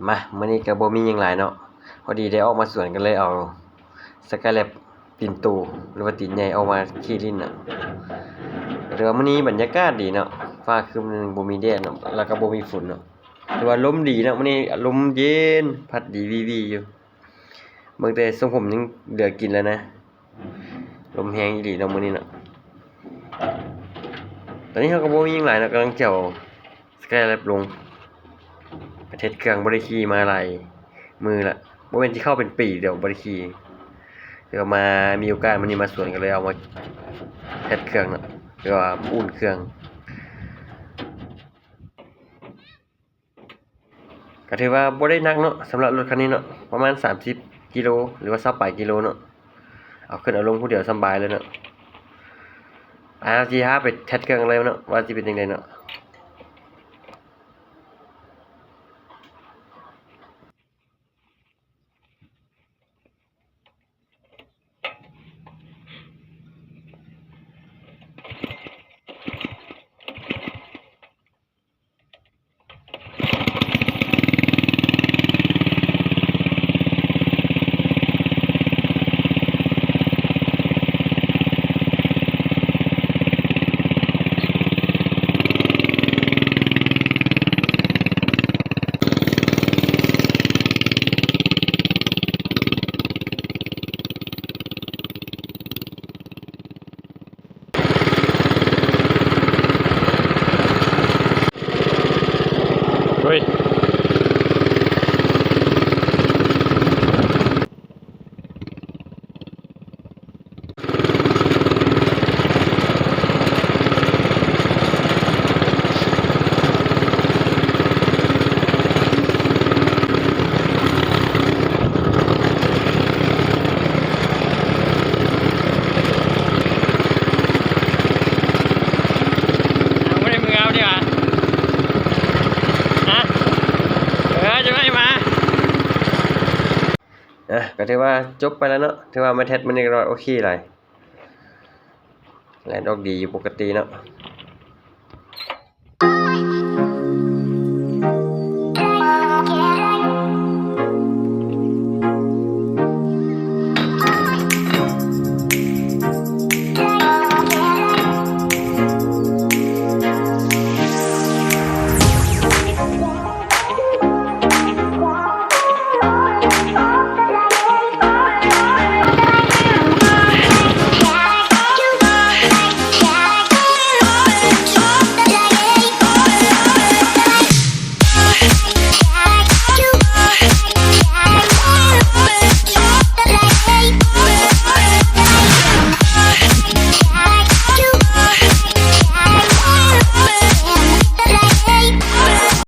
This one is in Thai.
มามื้อนี้ก็บ่มีหยังหลายเนาะพอดีได้ออกมาสวนก็เลยเอาสกายแลบตีนตู่หรือว่าตีนใหญ่ออกมาขี่ลิ้นน่ะแต่ว่ามื้อนี้บรรยากาศดีเนาะฟ้าครึ้มบ่มีแดดเนาะแล้วก็บ่มีฝนเนาะแต่ว่าลมดีเนาะมื้อนี้ลมเย็นพัดดีวีๆอยู่เบิ่งแต่ทรงผมยังเหลือกินแล้วนะลมแรงอีหลีเนาะมื้อนี้เนาะตอนนี้เราก็บ่มีหยังหลายเนาะกำลังจะเอาสกายแลบลงประเทศเครื่องบ่ได้ขี่มาหลายมือละบ่แม่นสิเข้าเป็นปีเดี๋ยวบ่ได้ขี่เดี๋ยวมามีโอกาสมื้อนี้มาสวนก็เลยเอามาเฮ็ดเครื่องเนาะหรือว่าอุ่นเครื่องก็ถือว่าบ่ได้หนักเนาะสำหรับรถคันนี้เนาะประมาณ30กิโลหรือว่า20ปลายกิโลเนาะเอาขึ้นเอาลงผู้เดียวสำบายเลยเนาะสิพาไปเฮ็ดเครื่องเลยเนาะว่าสิเป็นจังไดเนาะเฮ้ยไม่ได้มึงเอาดีกว่าฮะจะไม่มาก็ถือว่าจบไปแล้วเนาะถือว่ามาเทสมันนี่ก็โอเคหลายแลนด์ออกดีอยู่ปกติเนาะ